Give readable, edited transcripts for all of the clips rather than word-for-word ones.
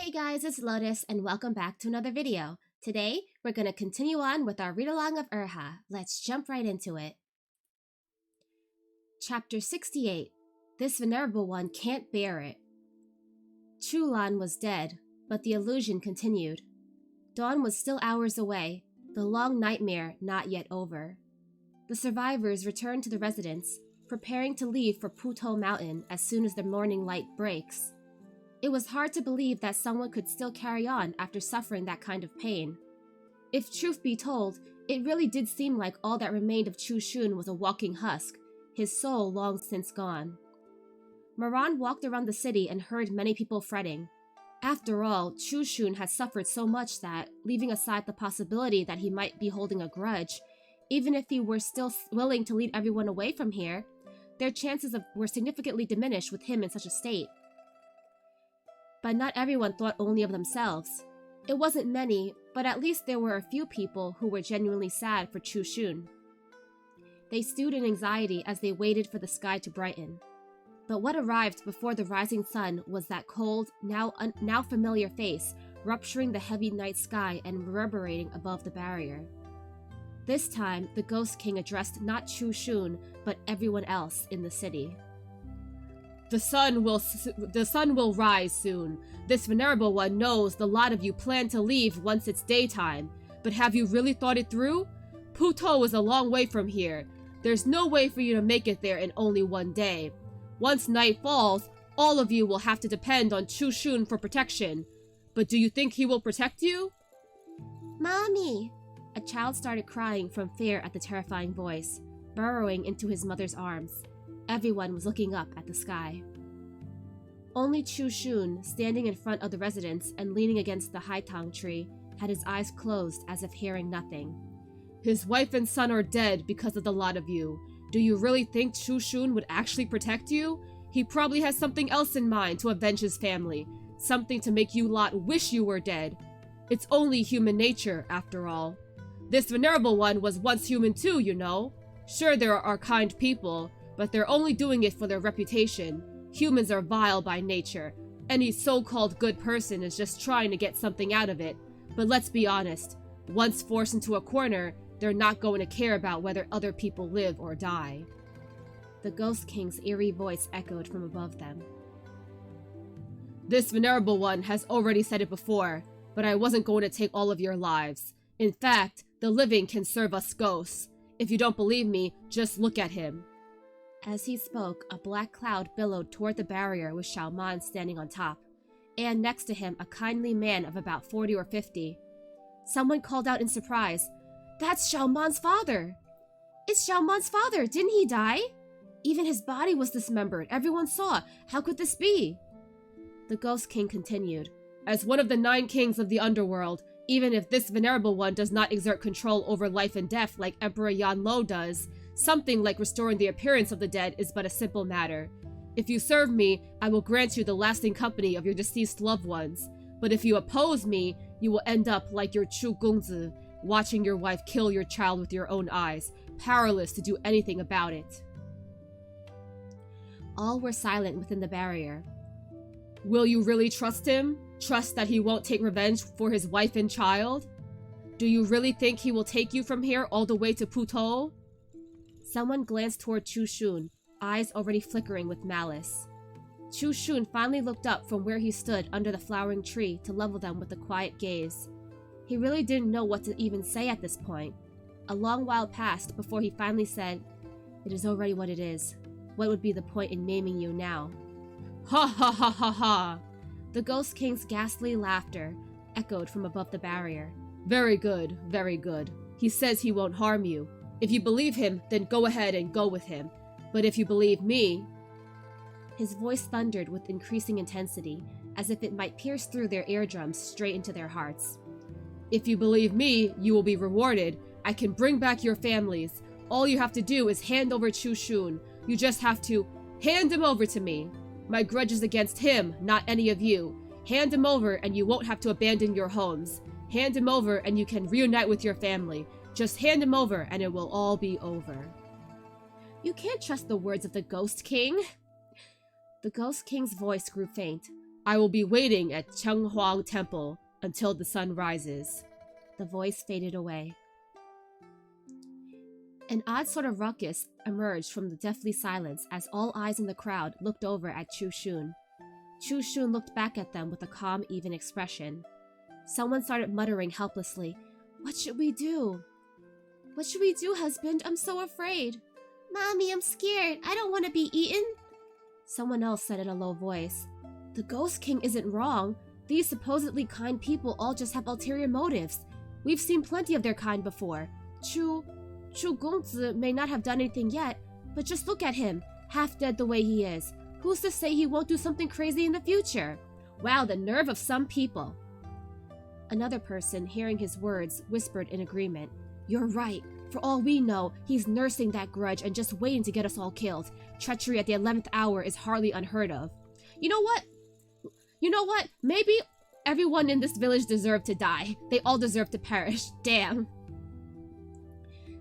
Hey guys, it's Lotus and welcome back to another video. Today, we're going to continue on with our read-along of Urha. Let's jump right into it. Chapter 68. This Venerable One Can't Bear It. Chulan was dead, but the illusion continued. Dawn was still hours away, the long nightmare not yet over. The survivors returned to the residence, preparing to leave for Puto Mountain as soon as the morning light breaks. It was hard to believe that someone could still carry on after suffering that kind of pain. If truth be told, it really did seem like all that remained of Chu Shun was a walking husk, his soul long since gone. Moran walked around the city and heard many people fretting. After all, Chu Shun had suffered so much that, leaving aside the possibility that he might be holding a grudge, even if he were still willing to lead everyone away from here, their chances were significantly diminished with him in such a state. But not everyone thought only of themselves. It wasn't many, but at least there were a few people who were genuinely sad for Chu Shun. They stewed in anxiety as they waited for the sky to brighten. But what arrived before the rising sun was that cold, now familiar face, rupturing the heavy night sky and reverberating above the barrier. This time, the Ghost King addressed not Chu Shun, but everyone else in the city. The sun will rise soon. This Venerable One knows the lot of you plan to leave once it's daytime. But have you really thought it through? Puto is a long way from here. There's no way for you to make it there in only one day. Once night falls, all of you will have to depend on Chu Shun for protection. But do you think he will protect you? Mommy! A child started crying from fear at the terrifying voice, burrowing into his mother's arms. Everyone was looking up at the sky. Only Chu Shun, standing in front of the residence and leaning against the haitang tree, had his eyes closed as if hearing nothing. His wife and son are dead because of the lot of you. Do you really think Chu Shun would actually protect you? He probably has something else in mind to avenge his family. Something to make you lot wish you were dead. It's only human nature, after all. This Venerable One was once human too, you know. Sure, there are kind people, but they're only doing it for their reputation. Humans are vile by nature. Any so-called good person is just trying to get something out of it. But let's be honest, once forced into a corner, they're not going to care about whether other people live or die. The Ghost King's eerie voice echoed from above them. This Venerable One has already said it before, but I wasn't going to take all of your lives. In fact, the living can serve us ghosts. If you don't believe me, just look at him. As he spoke, a black cloud billowed toward the barrier with Xiaoman standing on top, and next to him a kindly man of about 40 or 50. Someone called out in surprise, "That's Xiaoman's father!" It's Xiaoman's father! Didn't he die? Even his body was dismembered. Everyone saw. How could this be? The Ghost King continued. As one of the 9 kings of the underworld, even if this Venerable One does not exert control over life and death like Emperor Yan Lo does, something like restoring the appearance of the dead is but a simple matter. If you serve me, I will grant you the lasting company of your deceased loved ones. But if you oppose me, you will end up like your Chu Gongzi, watching your wife kill your child with your own eyes, powerless to do anything about it. All were silent within the barrier. Will you really trust him? Trust that he won't take revenge for his wife and child? Do you really think he will take you from here all the way to Puto? Someone glanced toward Chu Shun, eyes already flickering with malice. Chu Shun finally looked up from where he stood under the flowering tree to level them with a quiet gaze. He really didn't know what to even say at this point. A long while passed before he finally said, "It is already what it is. What would be the point in maiming you now?" Ha ha ha ha ha! The Ghost King's ghastly laughter echoed from above the barrier. Very good, very good. He says he won't harm you. If you believe him, then go ahead and go with him. But if you believe me... His voice thundered with increasing intensity, as if it might pierce through their eardrums straight into their hearts. If you believe me, you will be rewarded. I can bring back your families. All you have to do is hand over Chu Shun. You just have to hand him over to me. My grudge is against him, not any of you. Hand him over and you won't have to abandon your homes. Hand him over and you can reunite with your family. Just hand him over and it will all be over. You can't trust the words of the Ghost King. The Ghost King's voice grew faint. I will be waiting at Chenghuang Temple until the sun rises. The voice faded away. An odd sort of ruckus emerged from the deathly silence as all eyes in the crowd looked over at Chu Shun. Chu Shun looked back at them with a calm, even expression. Someone started muttering helplessly, "What should we do? What should we do, husband? I'm so afraid." "Mommy, I'm scared. I don't want to be eaten." Someone else said in a low voice, "The Ghost King isn't wrong. These supposedly kind people all just have ulterior motives. We've seen plenty of their kind before. Chu Gongzi may not have done anything yet, but just look at him, half dead the way he is. Who's to say he won't do something crazy in the future? Wow, the nerve of some people." Another person, hearing his words, whispered in agreement, "You're right. For all we know, he's nursing that grudge and just waiting to get us all killed. Treachery at the 11th hour is hardly unheard of." You know what? Maybe everyone in this village deserved to die. They all deserve to perish. Damn.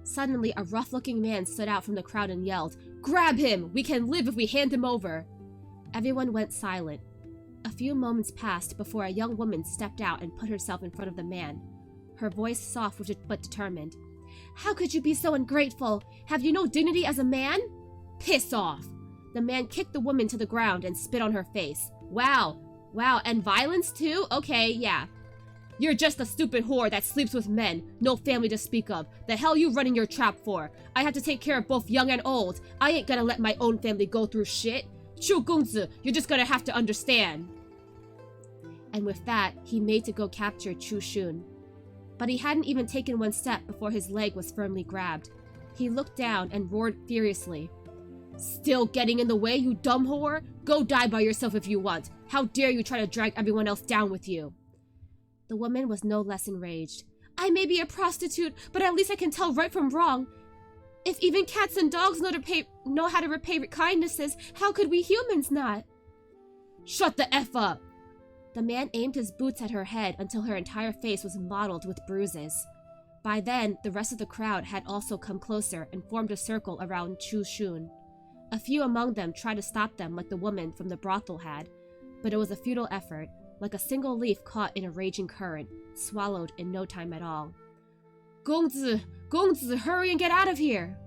Suddenly, a rough-looking man stood out from the crowd and yelled, "Grab him! We can live if we hand him over!" Everyone went silent. A few moments passed before a young woman stepped out and put herself in front of the man. Her voice soft but determined. "How could you be so ungrateful? Have you no dignity as a man?" "Piss off!" The man kicked the woman to the ground and spit on her face. Wow, and violence too? Okay, yeah. "You're just a stupid whore that sleeps with men, no family to speak of. The hell you running your trap for? I have to take care of both young and old. I ain't gonna let my own family go through shit. Chu Gongzi, you're just gonna have to understand." And with that, he made to go capture Chu Shun. But he hadn't even taken one step before his leg was firmly grabbed. He looked down and roared furiously. "Still getting in the way, you dumb whore? Go die by yourself if you want. How dare you try to drag everyone else down with you?" The woman was no less enraged. "I may be a prostitute, but at least I can tell right from wrong. If even cats and dogs know how to repay kindnesses, how could we humans not?" "Shut the F up!" The man aimed his boots at her head until her entire face was mottled with bruises. By then, the rest of the crowd had also come closer and formed a circle around Chu Shun. A few among them tried to stop them like the woman from the brothel had, but it was a futile effort, like a single leaf caught in a raging current, swallowed in no time at all. Gongzi, hurry and get out of here!"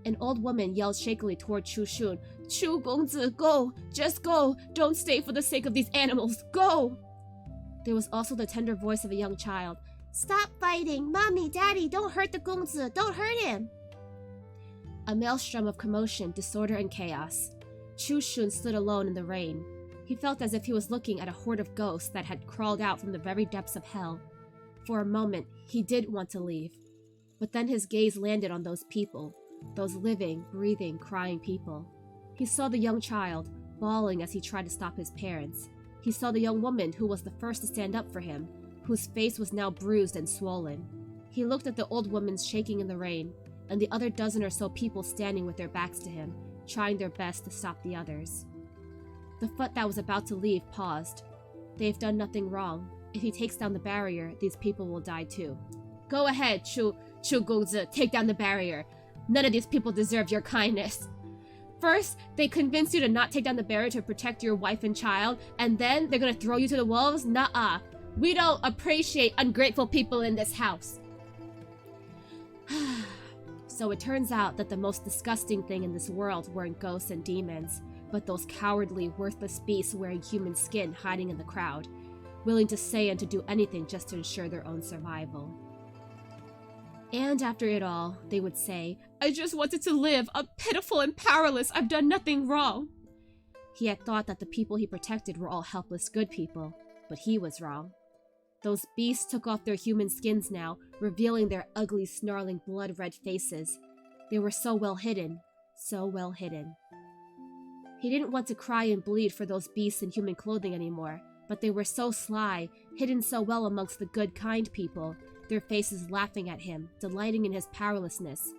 An old woman yelled shakily toward Chu Shun, "Chu Gongzi, go! Just go! Don't stay for the sake of these animals! Go!" There was also the tender voice of a young child. "Stop fighting! Mommy, Daddy, don't hurt the Gongzi! Don't hurt him!" A maelstrom of commotion, disorder, and chaos. Chu Shun stood alone in the rain. He felt as if he was looking at a horde of ghosts that had crawled out from the very depths of hell. For a moment, he did want to leave. But then his gaze landed on those people, those living, breathing, crying people. He saw the young child, bawling as he tried to stop his parents. He saw the young woman who was the first to stand up for him, whose face was now bruised and swollen. He looked at the old woman shaking in the rain, and the other dozen or so people standing with their backs to him, trying their best to stop the others. The foot that was about to leave paused. They've done nothing wrong. If he takes down the barrier, these people will die too. "Go ahead, Chu Gongzi, take down the barrier. None of these people deserve your kindness. First, they convince you to not take down the barrier to protect your wife and child, and then they're gonna throw you to the wolves? Nuh-uh. We don't appreciate ungrateful people in this house." So it turns out that the most disgusting thing in this world weren't ghosts and demons, but those cowardly, worthless beasts wearing human skin hiding in the crowd, willing to say and to do anything just to ensure their own survival. And after it all, they would say, "I just wanted to live. I'm pitiful and powerless. I've done nothing wrong." He had thought that the people he protected were all helpless good people, but he was wrong. Those beasts took off their human skins now, revealing their ugly, snarling, blood-red faces. They were so well hidden, so well hidden. He didn't want to cry and bleed for those beasts in human clothing anymore, but they were so sly, hidden so well amongst the good, kind people, their faces laughing at him, delighting in his powerlessness.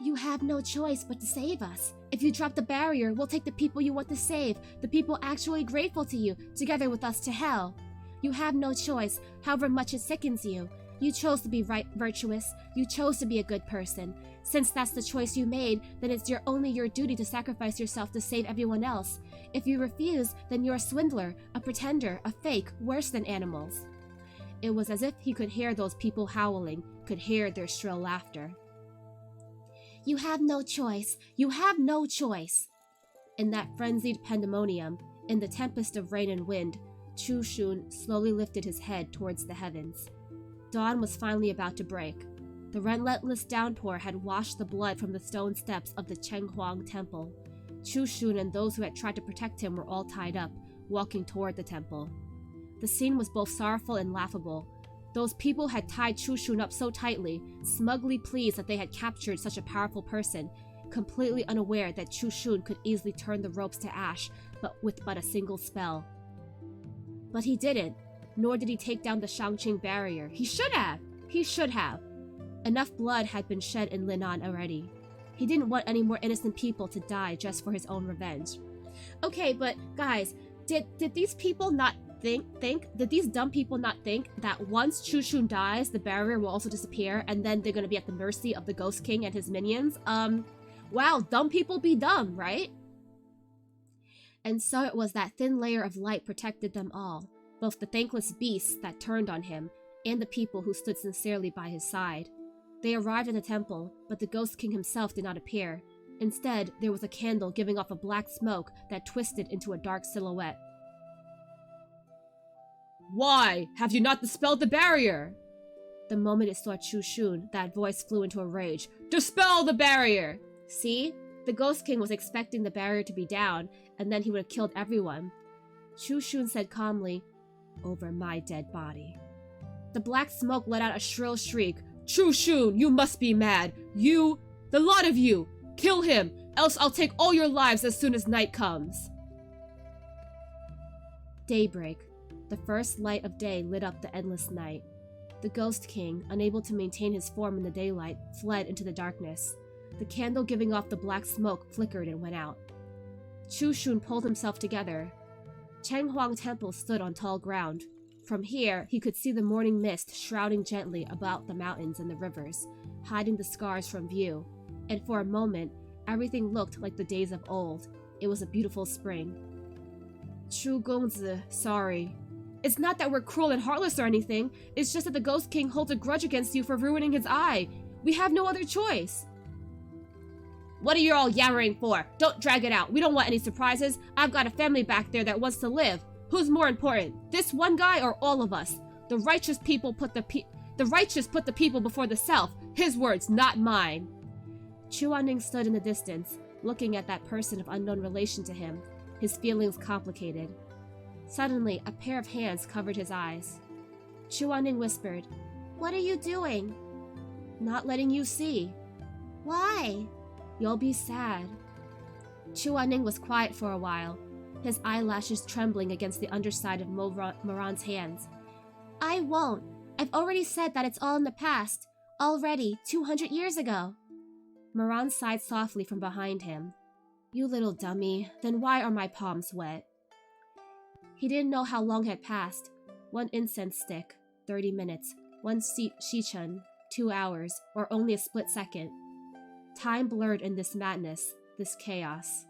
"You have no choice but to save us. If you drop the barrier, we'll take the people you want to save, the people actually grateful to you, together with us to hell. You have no choice, however much it sickens you. You chose to be virtuous. You chose to be a good person. Since that's the choice you made, then it's only your duty to sacrifice yourself to save everyone else. If you refuse, then you're a swindler, a pretender, a fake, worse than animals." It was as if he could hear those people howling, could hear their shrill laughter. "You have no choice. You have no choice." In that frenzied pandemonium, in the tempest of rain and wind, Chu Shun slowly lifted his head towards the heavens. Dawn was finally about to break. The relentless downpour had washed the blood from the stone steps of the Chenghuang temple. Chu Shun and those who had tried to protect him were all tied up, walking toward the temple. The scene was both sorrowful and laughable. Those people had tied Chu Shun up so tightly, smugly pleased that they had captured such a powerful person, completely unaware that Chu Shun could easily turn the ropes to ash with a single spell. But he didn't, nor did he take down the Shangqing barrier. He should have! He should have! Enough blood had been shed in Linnan already. He didn't want any more innocent people to die just for his own revenge. Okay, but guys, did these people not did these dumb people not think that once Chu Shun dies, the barrier will also disappear and then they're gonna be at the mercy of the Ghost King and his minions? Wow, dumb people be dumb, right? And so it was that thin layer of light protected them all, both the thankless beasts that turned on him and the people who stood sincerely by his side. They arrived at the temple, but the Ghost King himself did not appear. Instead, there was a candle giving off a black smoke that twisted into a dark silhouette. "Why have you not dispelled the barrier?" The moment it saw Chu Shun, that voice flew into a rage. "Dispel the barrier!" See? The Ghost King was expecting the barrier to be down, and then he would have killed everyone. Chu Shun said calmly, "Over my dead body." The black smoke let out a shrill shriek. "Chu Shun, you must be mad! You, the lot of you! Kill him, else I'll take all your lives as soon as night comes!" Daybreak. The first light of day lit up the endless night. The Ghost King, unable to maintain his form in the daylight, fled into the darkness. The candle giving off the black smoke flickered and went out. Chu Shun pulled himself together. Chenghuang Temple stood on tall ground. From here, he could see the morning mist shrouding gently about the mountains and the rivers, hiding the scars from view, and for a moment, everything looked like the days of old. It was a beautiful spring. "Chu Gongzi, sorry. It's not that we're cruel and heartless or anything, it's just that the Ghost King holds a grudge against you for ruining his eye. We have no other choice." "What are you all yammering for? Don't drag it out. We don't want any surprises. I've got a family back there that wants to live. Who's more important, this one guy or all of us? The righteous put the people before the self. His words, not mine." Chu Anning stood in the distance, looking at that person of unknown relation to him, his feelings complicated. Suddenly, a pair of hands covered his eyes. Chu Anning whispered, "What are you doing?" "Not letting you see." "Why?" "You'll be sad." Chu Anning was quiet for a while, his eyelashes trembling against the underside of Moran's hands. "I won't. I've already said that it's all in the past. Already, 200 years ago." Moran sighed softly from behind him. "You little dummy, then why are my palms wet?" He didn't know how long had passed. 1 incense stick, 30 minutes. 1 shichun, 2 hours, or only a split second. Time blurred in this madness, this chaos.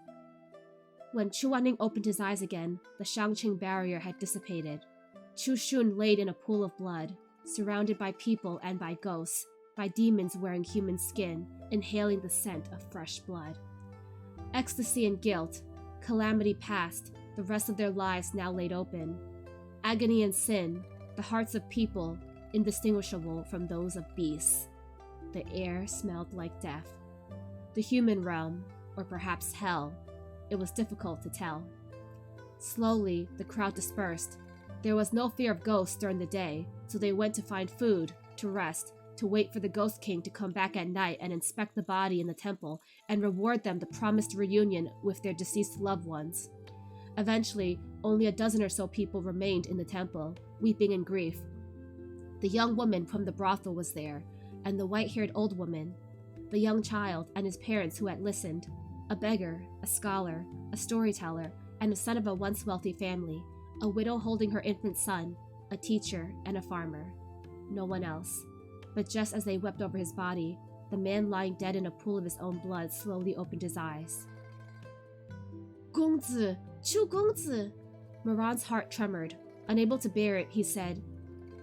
When Chu Anning opened his eyes again, the Shangqing barrier had dissipated. Chu Shun laid in a pool of blood, surrounded by people and by ghosts, by demons wearing human skin, inhaling the scent of fresh blood. Ecstasy and guilt, calamity past, the rest of their lives now laid open. Agony and sin, the hearts of people, indistinguishable from those of beasts. The air smelled like death. The human realm, or perhaps hell, it was difficult to tell. Slowly, the crowd dispersed. There was no fear of ghosts during the day, so they went to find food, to rest, to wait for the Ghost King to come back at night and inspect the body in the temple and reward them the promised reunion with their deceased loved ones. Eventually, only a dozen or so people remained in the temple, weeping in grief. The young woman from the brothel was there, and the white-haired old woman, the young child and his parents who had listened, a beggar, a scholar, a storyteller, and the son of a once wealthy family, a widow holding her infant son, a teacher, and a farmer. No one else. But just as they wept over his body, the man lying dead in a pool of his own blood slowly opened his eyes. 公子, Chu Gongzi! Moran's heart tremored. Unable to bear it, he said,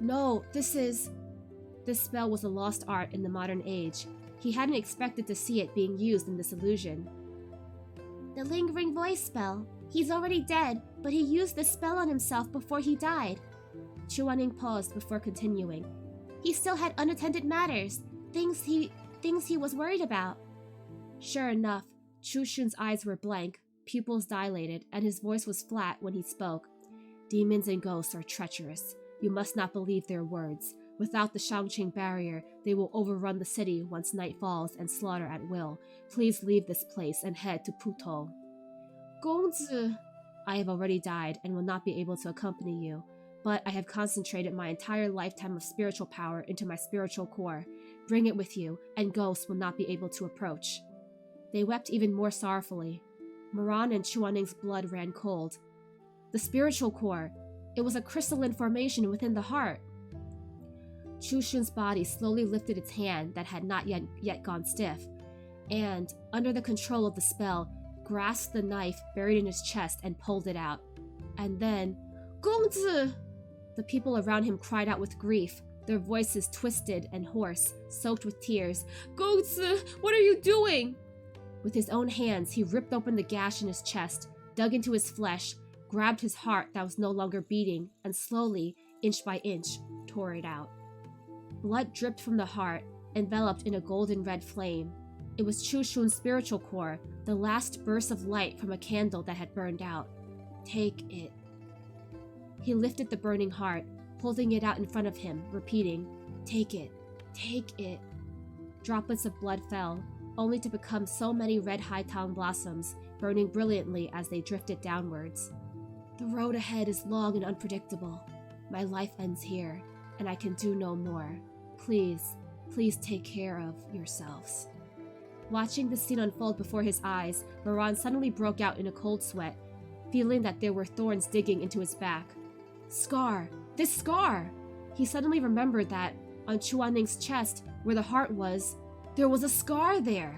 No, This spell was a lost art in the modern age. He hadn't expected to see it being used in this illusion. The lingering voice spell. He's already dead, but he used the spell on himself before he died. Chuaning paused before continuing. He still had unattended matters, things he was worried about. Sure enough, Chu Shun's eyes were blank, pupils dilated, and his voice was flat when he spoke. Demons and ghosts are treacherous. You must not believe their words. Without the Shangqing barrier, they will overrun the city once night falls and slaughter at will. Please leave this place and head to Putou. Gongzi! I have already died and will not be able to accompany you, but I have concentrated my entire lifetime of spiritual power into my spiritual core. Bring it with you, and ghosts will not be able to approach. They wept even more sorrowfully. Moran and Chuaning's blood ran cold. The spiritual core. It was a crystalline formation within the heart. Chu Shun's body slowly lifted its hand that had not yet gone stiff, and, under the control of the spell, grasped the knife buried in his chest and pulled it out. And then, Gongzi! The people around him cried out with grief, their voices twisted and hoarse, soaked with tears. Gongzi, what are you doing? With his own hands, he ripped open the gash in his chest, dug into his flesh, grabbed his heart that was no longer beating, and slowly, inch by inch, tore it out. Blood dripped from the heart, enveloped in a golden red flame. It was Chu Shun's spiritual core, the last burst of light from a candle that had burned out. Take it. He lifted the burning heart, holding it out in front of him, repeating, Take it, take it. Droplets of blood fell, only to become so many red high-town blossoms, burning brilliantly as they drifted downwards. The road ahead is long and unpredictable. My life ends here, and I can do no more. Please, please take care of yourselves. Watching the scene unfold before his eyes, Moran suddenly broke out in a cold sweat, feeling that there were thorns digging into his back. Scar! This scar! He suddenly remembered that, on Chuaning's chest, where the heart was, there was a scar there!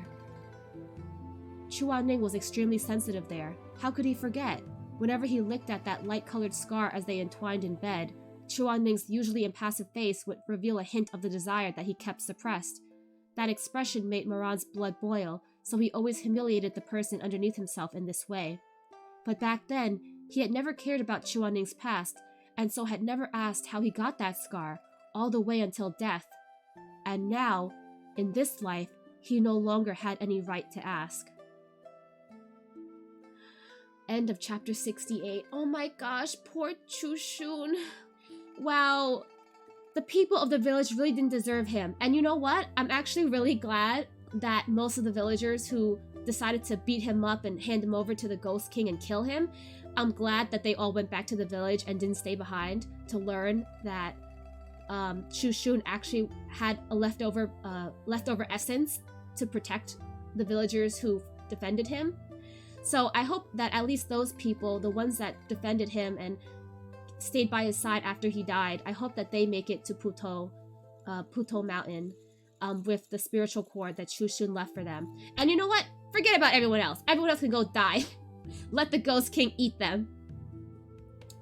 Chuaning was extremely sensitive there. How could he forget? Whenever he looked at that light-colored scar as they entwined in bed, Chuaning's usually impassive face would reveal a hint of the desire that he kept suppressed. That expression made Moran's blood boil, so he always humiliated the person underneath himself in this way. But back then, he had never cared about Chuaning's past, and so had never asked how he got that scar, all the way until death. And now, in this life, he no longer had any right to ask. End of chapter 68. Oh my gosh, poor Chu Shun. Wow, the people of the village really didn't deserve him. And you know what? I'm actually really glad that most of the villagers who decided to beat him up and hand him over to the Ghost King and kill him, I'm glad that they all went back to the village and didn't stay behind to learn that Chu Shun actually had a leftover essence to protect the villagers who defended him. So I hope that at least those people, the ones that defended him and stayed by his side after he died, I hope that they make it to Putou Mountain with the spiritual core that Chu Shun left for them. And you know what? Forget about everyone else. Everyone else can go die. Let the Ghost King eat them.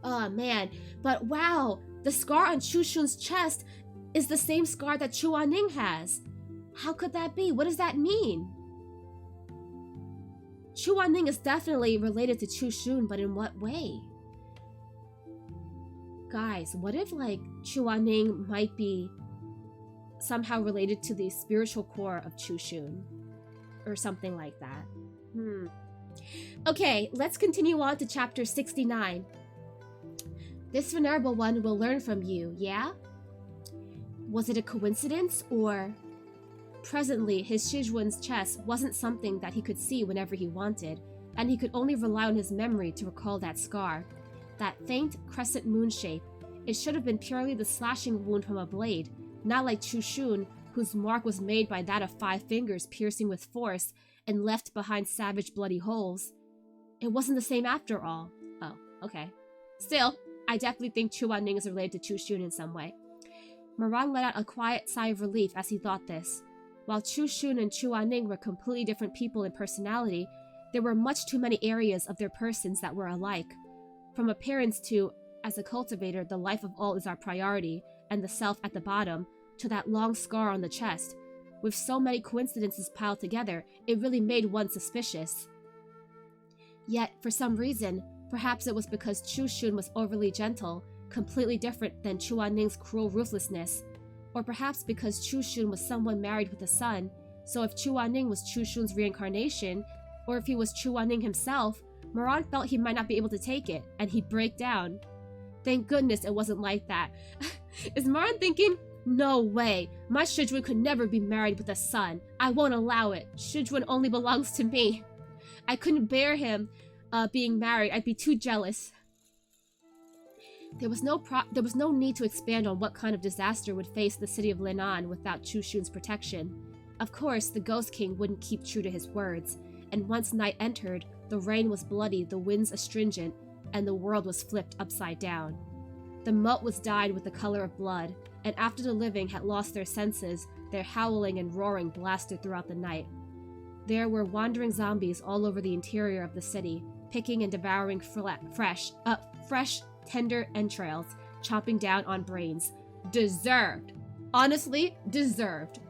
Oh man, but wow, the scar on Chu Shun's chest is the same scar that Chuaning has. How could that be? What does that mean? Chuaning is definitely related to Chu Shun, but in what way? Guys, what if like Chuaning might be somehow related to the spiritual core of Chu Shun? Or something like that. Okay, let's continue on to chapter 69. This venerable one will learn from you, yeah? Was it a coincidence, or... Presently, his Shizun's chest wasn't something that he could see whenever he wanted, and he could only rely on his memory to recall that scar. That faint crescent moon shape. It should have been purely the slashing wound from a blade, not like Chu Shun, whose mark was made by that of 5 fingers piercing with force and left behind savage bloody holes. It wasn't the same after all. Oh, okay. Still, I definitely think Chuaning is related to Chu Shun in some way. Moran let out a quiet sigh of relief as he thought this. While Chu Shun and Chu Anning were completely different people in personality, there were much too many areas of their persons that were alike. From appearance to, as a cultivator, the life of all is our priority, and the self at the bottom, to that long scar on the chest. With so many coincidences piled together, it really made one suspicious. Yet, for some reason, perhaps it was because Chu Shun was overly gentle, completely different than Chu Anning's cruel ruthlessness, or perhaps because Chu Shun was someone married with a son, so if Chu Anning was Chu Shun's reincarnation, or if he was Chu Anning himself, Moran felt he might not be able to take it, and he'd break down. Thank goodness it wasn't like that. Is Moran thinking, no way, my Shizun could never be married with a son. I won't allow it. Shizun only belongs to me. I couldn't bear him being married. I'd be too jealous. There was no need to expand on what kind of disaster would face the city of Linan without Chu Shun's protection. Of course, the Ghost King wouldn't keep true to his words, and once night entered, the rain was bloody, the winds astringent, and the world was flipped upside down. The moat was dyed with the color of blood, and after the living had lost their senses, their howling and roaring blasted throughout the night. There were wandering zombies all over the interior of the city, picking and devouring fresh, tender entrails, chomping down on brains. Deserved. Honestly, deserved.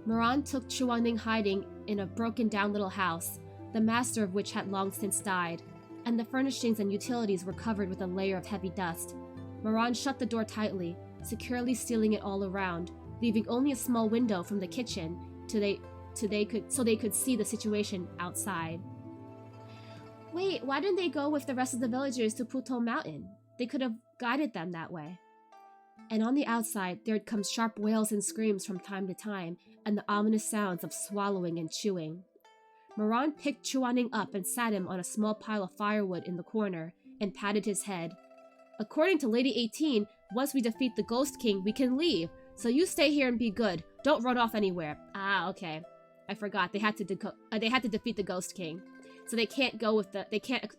Moran took Chu Anning hiding in a broken-down little house, the master of which had long since died, and the furnishings and utilities were covered with a layer of heavy dust. Moran shut the door tightly, securely sealing it all around, leaving only a small window from the kitchen so they could see the situation outside. Wait, why didn't they go with the rest of the villagers to Puto Mountain? They could have guided them that way. And on the outside, there'd come sharp wails and screams from time to time, and the ominous sounds of swallowing and chewing. Moran picked Chu Anning up and sat him on a small pile of firewood in the corner, and patted his head. According to Lady 18, once we defeat the Ghost King, we can leave, so you stay here and be good. Don't run off anywhere. Ah, okay. I forgot, they had to defeat the Ghost King. So they can't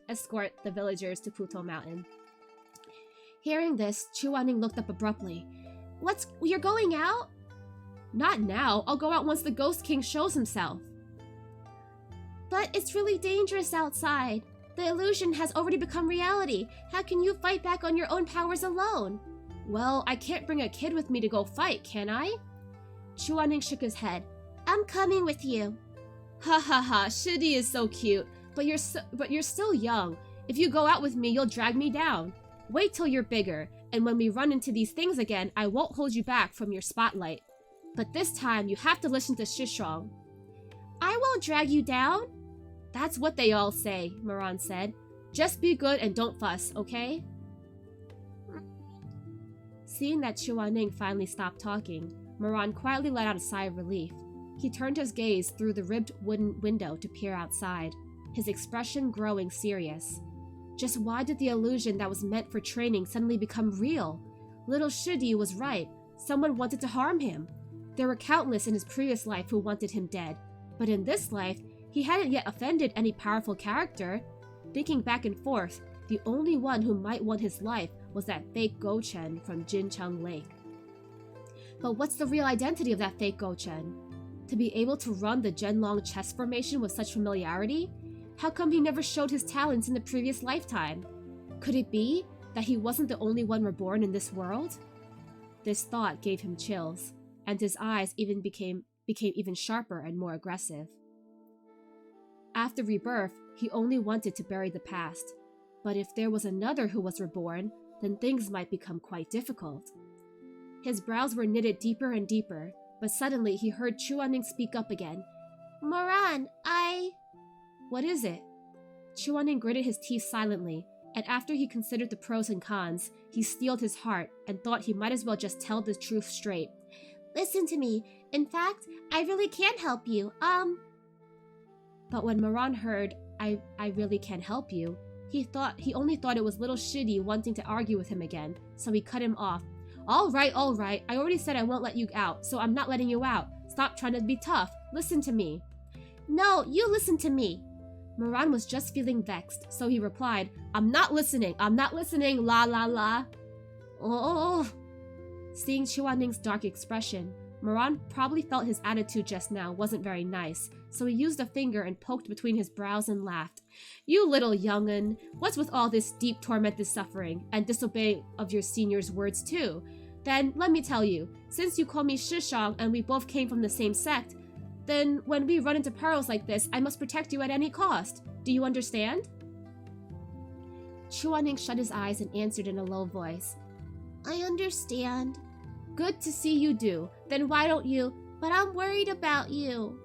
escort the villagers to Puto Mountain. Hearing this, Chu Anning looked up abruptly. You're going out? Not now. I'll go out once the Ghost King shows himself. But it's really dangerous outside. The illusion has already become reality. How can you fight back on your own powers alone? Well, I can't bring a kid with me to go fight, can I? Chu Anning shook his head. I'm coming with you. Ha ha ha, Shidi is so cute. But you're still young. If you go out with me, you'll drag me down. Wait till you're bigger, and when we run into these things again, I won't hold you back from your spotlight. But this time, you have to listen to Shishong. I won't drag you down. That's what they all say, Moran said. Just be good and don't fuss, okay? Seeing that Chu Anning finally stopped talking, Moran quietly let out a sigh of relief. He turned his gaze through the ribbed wooden window to peer outside, his expression growing serious. Just why did the illusion that was meant for training suddenly become real? Little Shidi was right. Someone wanted to harm him. There were countless in his previous life who wanted him dead, but in this life, he hadn't yet offended any powerful character. Thinking back and forth, the only one who might want his life was that fake Gochen from Jincheng Lake. But what's the real identity of that fake Gochen? To be able to run the Zhenlong chess formation with such familiarity? How come he never showed his talents in the previous lifetime? Could it be that he wasn't the only one reborn in this world? This thought gave him chills, and his eyes even became even sharper and more aggressive. After rebirth, he only wanted to bury the past, but if there was another who was reborn, then things might become quite difficult. His brows were knitted deeper and deeper, but suddenly he heard Chu Anning speak up again. Moran, What is it? Chu Anning gritted his teeth silently, and after he considered the pros and cons, he steeled his heart and thought he might as well just tell the truth straight. Listen to me. In fact, I really can't help you. But when Moran heard, I really can't help you, he only thought it was little Shidi wanting to argue with him again, so he cut him off. All right. I already said I won't let you out, so I'm not letting you out. Stop trying to be tough. Listen to me. No, you listen to me. Moran was just feeling vexed, so he replied, I'm not listening, la la la. Oh. Seeing Chu Anning's dark expression, Moran probably felt his attitude just now wasn't very nice, so he used a finger and poked between his brows and laughed. You little young'un, what's with all this deep tormented suffering, and disobeying of your senior's words too? Then, let me tell you, since you call me Shishang and we both came from the same sect, then when we run into perils like this, I must protect you at any cost. Do you understand? Chuaning shut his eyes and answered in a low voice. I understand. Good to see you do. Then why don't you? But I'm worried about you.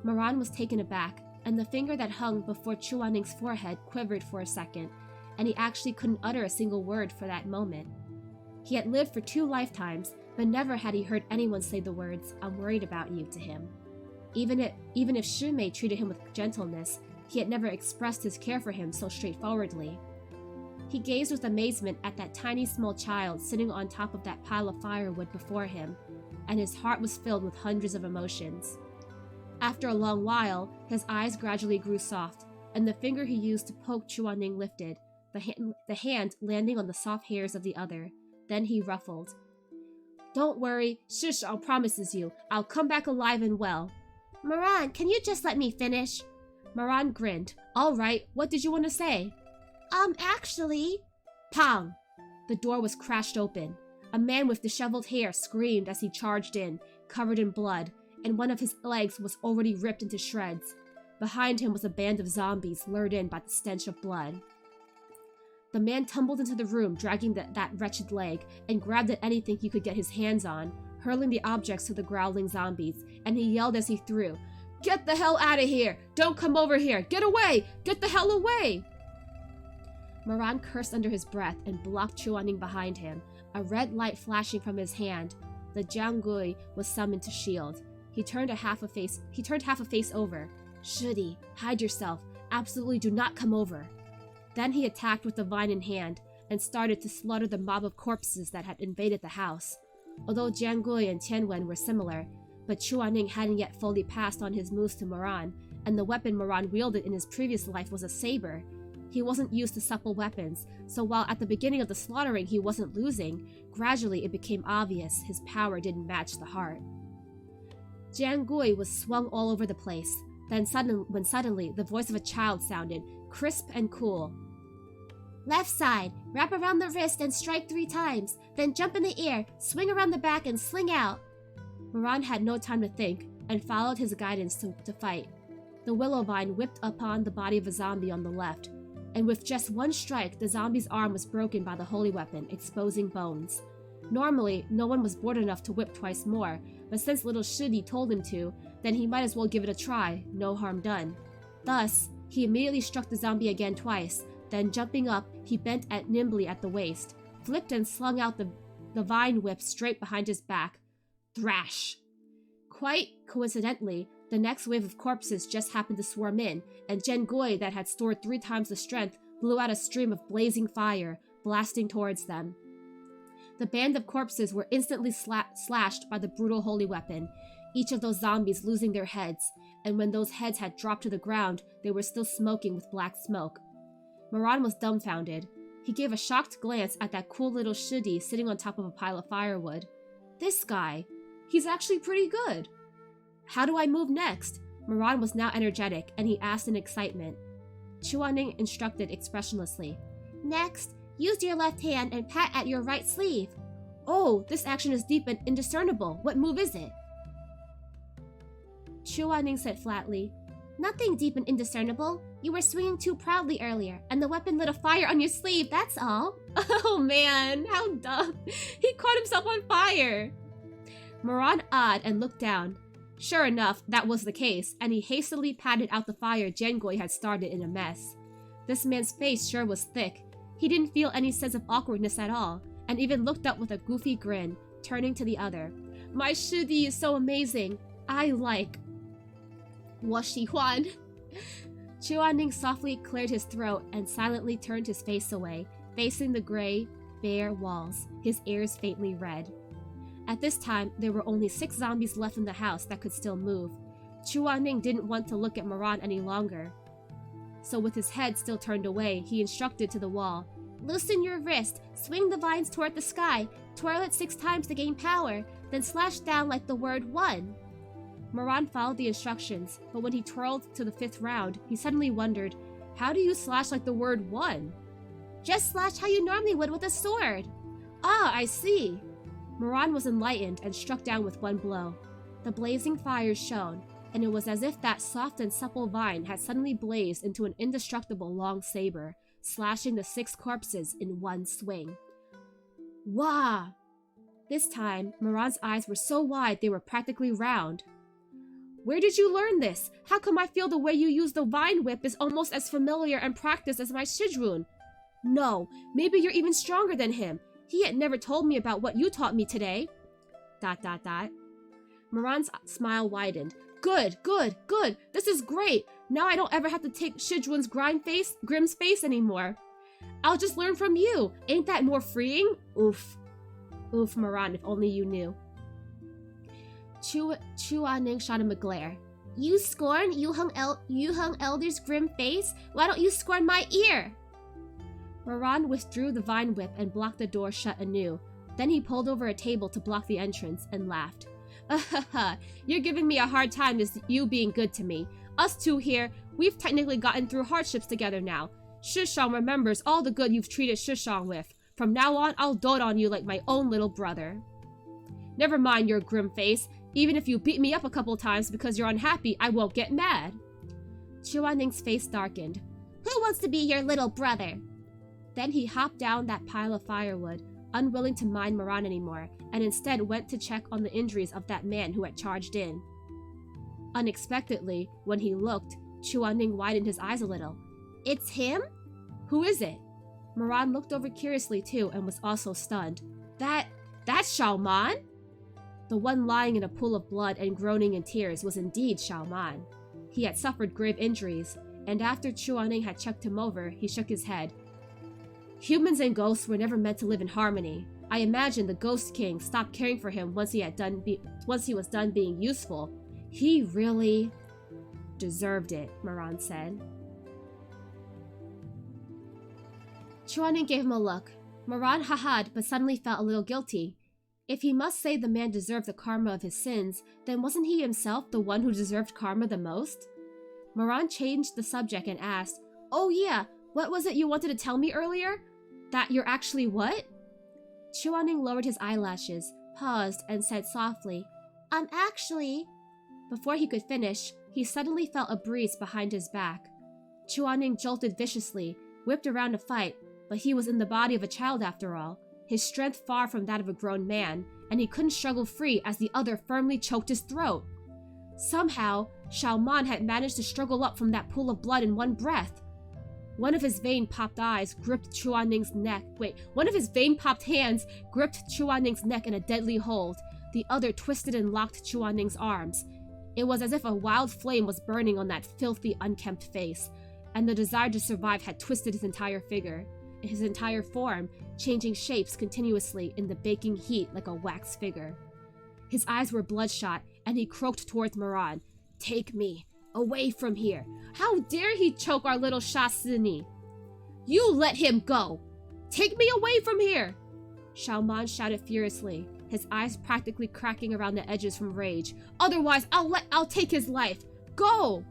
Moran was taken aback, and the finger that hung before Chuaning's forehead quivered for a second, and he actually couldn't utter a single word for that moment. He had lived for 2 lifetimes, but never had he heard anyone say the words, I'm worried about you, to him. Even if Shimei treated him with gentleness, he had never expressed his care for him so straightforwardly. He gazed with amazement at that tiny small child sitting on top of that pile of firewood before him, and his heart was filled with hundreds of emotions. After a long while, his eyes gradually grew soft, and the finger he used to poke Chuaning lifted, the hand landing on the soft hairs of the other. Then he ruffled. Don't worry, Shishang promises you, I'll come back alive and well. Moran, can you just let me finish? Moran grinned. All right, what did you want to say? Actually... Pong! The door was crashed open. A man with disheveled hair screamed as he charged in, covered in blood, and one of his legs was already ripped into shreds. Behind him was a band of zombies lured in by the stench of blood. The man tumbled into the room, dragging that wretched leg, and grabbed at anything he could get his hands on, hurling the objects to the growling zombies, and he yelled as he threw, Get the hell out of here! Don't come over here! Get away! Get the hell away! Moran cursed under his breath and blocked Chuaning behind him, a red light flashing from his hand. The Jianggui was summoned to shield. He turned half a face over. Shudi, hide yourself. Absolutely do not come over. Then he attacked with the vine in hand and started to slaughter the mob of corpses that had invaded the house. Although Jianggui and Tianwen were similar, but Chuaning hadn't yet fully passed on his moves to Moran, and the weapon Moran wielded in his previous life was a saber. He wasn't used to supple weapons, so while at the beginning of the slaughtering he wasn't losing, gradually it became obvious his power didn't match the heart. Jianggui was swung all over the place. Then suddenly the voice of a child sounded, crisp and cool. Left side, wrap around the wrist and strike 3 times, then jump in the air, swing around the back and sling out. Moran had no time to think, and followed his guidance to fight. The willow vine whipped upon the body of a zombie on the left, and with just 1 strike, the zombie's arm was broken by the holy weapon, exposing bones. Normally, no one was bored enough to whip twice more, but since little Shudi told him to, then he might as well give it a try, no harm done. Thus, he immediately struck the zombie again twice, then jumping up, he bent nimbly at the waist, flipped and slung out the vine whip straight behind his back. Thrash! Quite coincidentally, the next wave of corpses just happened to swarm in, and Jianggui that had stored 3 times the strength blew out a stream of blazing fire, blasting towards them. The band of corpses were instantly slashed by the brutal holy weapon, each of those zombies losing their heads, and when those heads had dropped to the ground, they were still smoking with black smoke. Moran was dumbfounded. He gave a shocked glance at that cool little Shudi sitting on top of a pile of firewood. This guy, he's actually pretty good. How do I move next? Moran was now energetic, and he asked in excitement. Chuaning instructed expressionlessly. Next, use your left hand and pat at your right sleeve. Oh, this action is deep and indiscernible. What move is it? Chuaning said flatly, Nothing deep and indiscernible. You were swinging too proudly earlier, and the weapon lit a fire on your sleeve, that's all. Oh man, how dumb. He caught himself on fire. Moran awed and looked down. Sure enough, that was the case, and he hastily patted out the fire Jianggui had started in a mess. This man's face sure was thick. He didn't feel any sense of awkwardness at all, and even looked up with a goofy grin, turning to the other. My Shudi is so amazing. I like... 我喜欢. Chuaning softly cleared his throat and silently turned his face away, facing the gray, bare walls, his ears faintly red. At this time, there were only 6 zombies left in the house that could still move. Chuaning didn't want to look at Moran any longer. So with his head still turned away, he instructed to the wall. Loosen your wrist, swing the vines toward the sky, twirl it 6 times to gain power, then slash down like the word 1. Moran followed the instructions, but when he twirled to the 5th round, he suddenly wondered, how do you slash like the word 1? Just slash how you normally would with a sword. Ah, I see. Moran was enlightened and struck down with one blow. The blazing fires shone, and it was as if that soft and supple vine had suddenly blazed into an indestructible long saber, slashing the 6 corpses in one swing. Wah! This time, Moran's eyes were so wide they were practically round. Where did you learn this? How come I feel the way you use the vine whip is almost as familiar and practiced as my Shizun? No, maybe you're even stronger than him. He had never told me about what you taught me today. ... Moran's smile widened. Good. This is great. Now I don't ever have to take Shizun's Grimm's face anymore. I'll just learn from you. Ain't that more freeing? Oof. Oof, Moran, if only you knew. Chuaning shot him a glare. You scorn Yuheng Elder's grim face? Why don't you scorn my ear? Moran withdrew the vine whip and blocked the door shut anew. Then he pulled over a table to block the entrance and laughed. You're giving me a hard time as you being good to me. Us two here, we've technically gotten through hardships together now. Shishang remembers all the good you've treated Shishang with. From now on, I'll dote on you like my own little brother. Never mind your grim face. Even if you beat me up a couple times because you're unhappy, I won't get mad. Chuaning's face darkened. Who wants to be your little brother? Then he hopped down that pile of firewood, unwilling to mind Moran anymore, and instead went to check on the injuries of that man who had charged in. Unexpectedly, when he looked, Chuaning widened his eyes a little. It's him? Who is it? Moran looked over curiously too and was also stunned. That's Xiaoman? The one lying in a pool of blood and groaning in tears was indeed Xiaoman. He had suffered grave injuries, and after Chuaning had checked him over, he shook his head. Humans and ghosts were never meant to live in harmony. I imagine the Ghost King stopped caring for him once he was done being useful. He really deserved it, Moran said. Chuaning gave him a look. Moran ha-had but suddenly felt a little guilty. If he must say the man deserved the karma of his sins, then wasn't he himself the one who deserved karma the most? Moran changed the subject and asked, Oh yeah, what was it you wanted to tell me earlier? That you're actually what? Chuaning lowered his eyelashes, paused, and said softly, I'm actually... Before he could finish, he suddenly felt a breeze behind his back. Chuaning jolted viciously, whipped around to fight, but he was in the body of a child after all, his strength far from that of a grown man, and he couldn't struggle free as the other firmly choked his throat. Somehow, Xiaoman had managed to struggle up from that pool of blood in one breath. One of his vein-popped hands gripped Chuaning's neck in a deadly hold. The other twisted and locked Chuaning's arms. It was as if a wild flame was burning on that filthy, unkempt face, and the desire to survive had twisted his entire figure, his entire form, changing shapes continuously in the baking heat like a wax figure. His eyes were bloodshot, and he croaked towards Moran. Take me away from here. How dare he choke our little Shasini? You let him go! Take me away from here! Xiaoman shouted furiously, his eyes practically cracking around the edges from rage. Otherwise, I'll take his life. Go!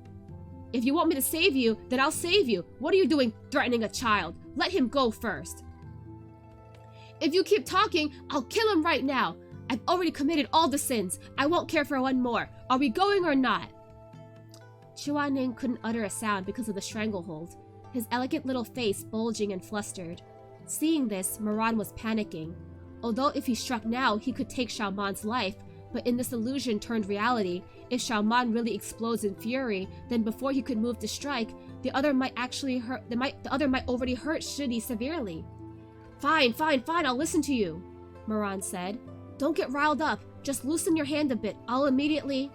If you want me to save you, then I'll save you. What are you doing threatening a child? Let him go first. If you keep talking, I'll kill him right now. I've already committed all the sins. I won't care for one more. Are we going or not? Chuaning couldn't utter a sound because of the stranglehold, his elegant little face bulging and flustered. Seeing this, Moran was panicking. Although if he struck now, he could take Xiaoman's life, but in this illusion turned reality, if Xiaoman really explodes in fury, then before he could move to strike, the other might already hurt Shidi severely. Fine, I'll listen to you, Moran said. Don't get riled up, just loosen your hand a bit, I'll immediately...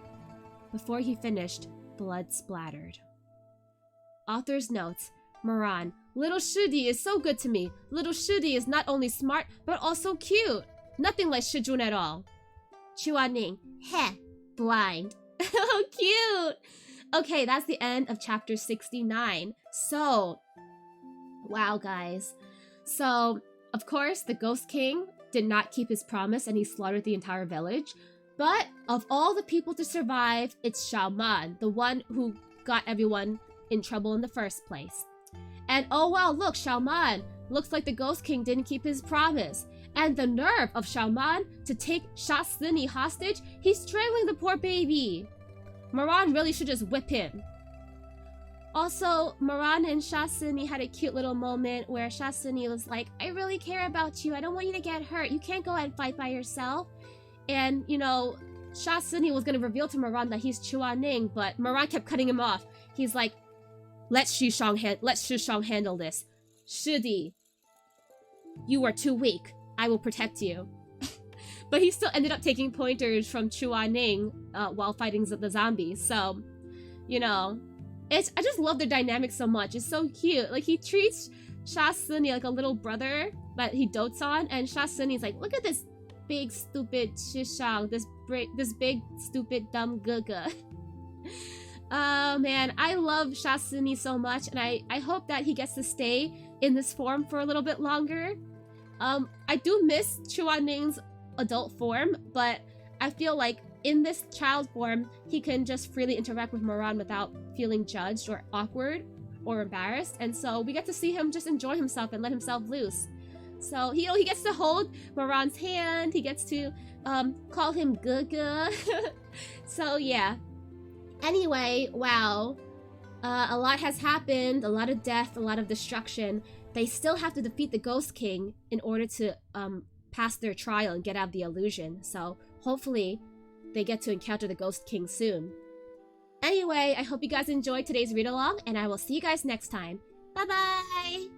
Before he finished, blood splattered. Author's notes. Moran, little Shidi is so good to me. Little Shidi is not only smart, but also cute. Nothing like Shizun at all. Chuaning, heh, blind. Oh, cute! Okay, that's the end of chapter 69. So, wow, guys. So, of course, the Ghost King did not keep his promise and he slaughtered the entire village. But of all the people to survive, it's Xiaoman, the one who got everyone in trouble in the first place. And oh wow, look, Xiaoman, looks like the Ghost King didn't keep his promise. And the nerve of Xiaoman to take Shasini hostage, he's strangling the poor baby. Moran really should just whip him. Also, Moran and Shasini had a cute little moment where Shasini was like, I really care about you. I don't want you to get hurt. You can't go and fight by yourself. And, you know, Shasini was going to reveal to Moran that he's Chuaning, but Moran kept cutting him off. He's like, let Shishang handle this. Shidi, you are too weak. I will protect you. But he still ended up taking pointers from Chuaning while fighting the zombies. So, you know, I just love their dynamic so much. It's so cute. Like, he treats Shasini like a little brother that he dotes on, and Shasini's like, look at this big stupid Shishang, this big stupid dumb Guga. Oh man, I love Shasini so much, and I hope that he gets to stay in this form for a little bit longer. I do miss Chuaning's adult form, but I feel like in this child form, he can just freely interact with Moran without feeling judged or awkward or embarrassed, and so we get to see him just enjoy himself and let himself loose. So, you know, he gets to hold Moran's hand, he gets to call him Guga. So yeah. Anyway, wow. A lot has happened, a lot of death, a lot of destruction. They still have to defeat the Ghost King in order to pass their trial and get out of the illusion. So hopefully they get to encounter the Ghost King soon. Anyway, I hope you guys enjoyed today's read-along, and I will see you guys next time. Bye-bye!